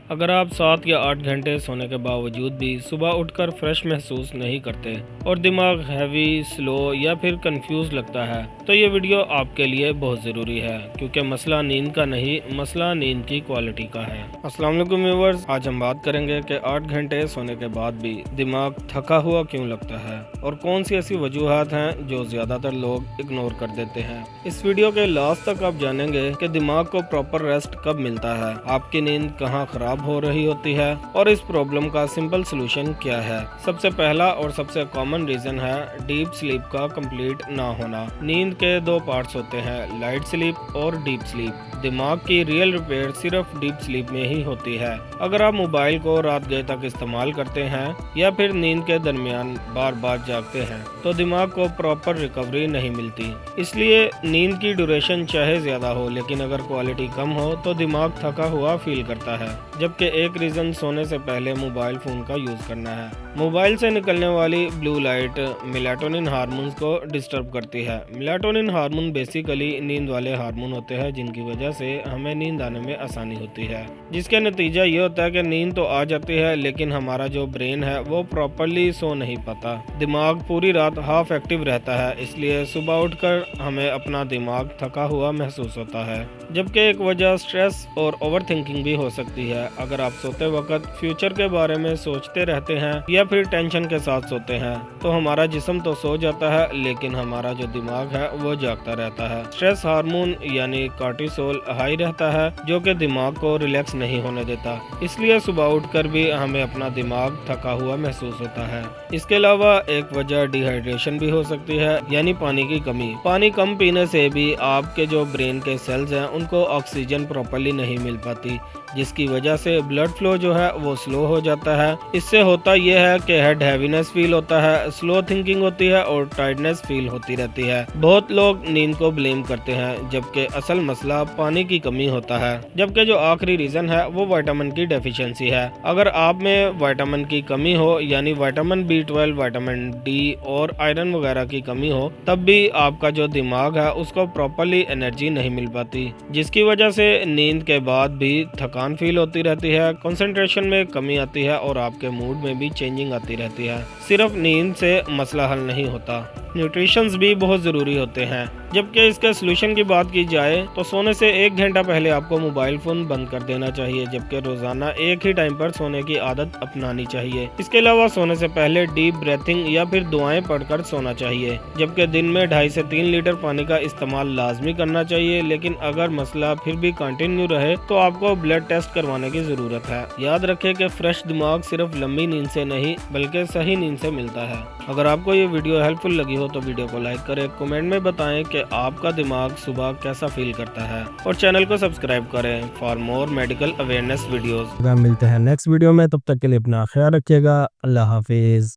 अगर आप 7 या 8 घंटे सोने के बावजूद भी सुबह उठकर फ्रेश महसूस नहीं करते और दिमाग हैवी, स्लो या फिर कंफ्यूज लगता है, तो ये वीडियो आपके लिए बहुत ज़रूरी है, क्योंकि मसला नींद का नहीं, मसला नींद की क्वालिटी का है। अस्सलाम वालेकुम व्यूअर्स, आज हम बात करेंगे कि 8 घंटे सोने के बाद भी दिमाग थका हुआ क्यों लगता है और कौन सी ऐसी वजूहात हैं जो ज़्यादातर लोग इग्नोर कर देते हैं। इस वीडियो के लास्ट तक आप जानेंगे कि दिमाग को प्रॉपर रेस्ट कब मिलता है, आपकी नींद कहाँ खराब हो रही होती है और इस प्रॉब्लम का सिंपल सोल्यूशन क्या है। सबसे पहला और सबसे कॉमन रीजन है डीप स्लीप का कंप्लीट ना होना। नींद के दो पार्ट्स होते हैं, लाइट स्लीप और डीप स्लीप। दिमाग की रियल रिपेयर सिर्फ डीप स्लीप में ही होती है। अगर आप मोबाइल को रात गए तक इस्तेमाल करते हैं या फिर नींद के दरमियान बार बार जागते हैं, तो दिमाग को प्रॉपर रिकवरी नहीं मिलती। इसलिए नींद की ड्यूरेशन चाहे ज्यादा हो, लेकिन अगर क्वालिटी कम हो तो दिमाग थका हुआ फील करता है। जबकि एक रीजन सोने से पहले मोबाइल फोन का यूज करना है। मोबाइल से निकलने वाली ब्लू लाइट मेलाटोनिन हार्मोन्स को डिस्टर्ब करती है। मेलाटोनिन हार्मोन बेसिकली नींद वाले हार्मोन होते हैं, जिनकी वजह से हमें नींद आने में आसानी होती है, जिसका नतीजा ये होता है कि नींद तो आ जाती है, लेकिन हमारा जो ब्रेन है वो प्रॉपरली सो नहीं पाता। दिमाग पूरी रात हाफ एक्टिव रहता है, इसलिए सुबह उठकर हमें अपना दिमाग थका हुआ महसूस होता है। जबकि एक वजह स्ट्रेस और ओवर थिंकिंग भी हो सकती है। अगर आप सोते वक्त फ्यूचर के बारे में सोचते रहते हैं या फिर टेंशन के साथ सोते हैं, तो हमारा जिस्म तो सो जाता है, लेकिन हमारा जो दिमाग है वो जागता रहता है। स्ट्रेस हार्मोन यानी कॉर्टिसोल हाई रहता है, जो कि दिमाग को रिलैक्स नहीं होने देता। इसलिए सुबह उठकर भी हमें अपना दिमाग थका हुआ महसूस होता है। इसके अलावा एक वजह डिहाइड्रेशन भी हो सकती है, यानी पानी की कमी। पानी कम पीने से भी आपके जो ब्रेन के सेल्स हैं उनको ऑक्सीजन प्रॉपर्ली नहीं मिल पाती, जिसकी वजह से ब्लड फ्लो जो है वो स्लो हो जाता है। इससे होता यह है कि हेड हैवीनेस फील होता है, स्लो थिंकिंग होती है और टायर्डनेस फील होती रहती है। बहुत लोग नींद को ब्लेम करते हैं, जबकि असल मसला पानी की कमी होता है। जबकि जो आखिरी रीजन है वो विटामिन की डेफिशिएंसी है। अगर आप में विटामिन की कमी हो, यानी विटामिन B12, विटामिन डी और आयरन वगैरह की कमी हो, तब भी आपका जो दिमाग है उसको प्रॉपर्ली एनर्जी नहीं मिल पाती, जिसकी वजह से नींद के बाद भी थकान फील होती रहती है, कंसंट्रेशन में कमी आती है और आपके मूड में भी चेंजिंग आती रहती है। सिर्फ नींद से मसला हल नहीं होता, न्यूट्रिशंस भी बहुत ज़रूरी होते हैं। जबकि इसके सोल्यूशन की बात की जाए तो सोने से 1 घंटा पहले आपको मोबाइल फ़ोन बंद कर देना चाहिए, जबकि रोज़ाना एक ही टाइम पर सोने की आदत अपनानी चाहिए। इसके अलावा सोने से पहले डीप ब्रीथिंग या फिर दुआएं पढ़कर सोना चाहिए। जबकि दिन में 2.5 से 3 लीटर पानी का इस्तेमाल लाजमी करना चाहिए, लेकिन अगर मसला फिर भी कंटिन्यू रहे तो आपको ब्लड टेस्ट करवाने की ज़रूरत है। याद रखें कि फ्रेश दिमाग सिर्फ लंबी नींद से नहीं बल्कि सही नींद से मिलता है। अगर आपको ये वीडियो हेल्पफुल लगी हो तो वीडियो को लाइक करें, कमेंट में बताएं कि आपका दिमाग सुबह कैसा फील करता है और चैनल को सब्सक्राइब करें for more medical awareness videos. मिलते हैं नेक्स्ट वीडियो में, तब तक के लिए अपना ख्याल रखिएगा। अल्लाह हाफिज।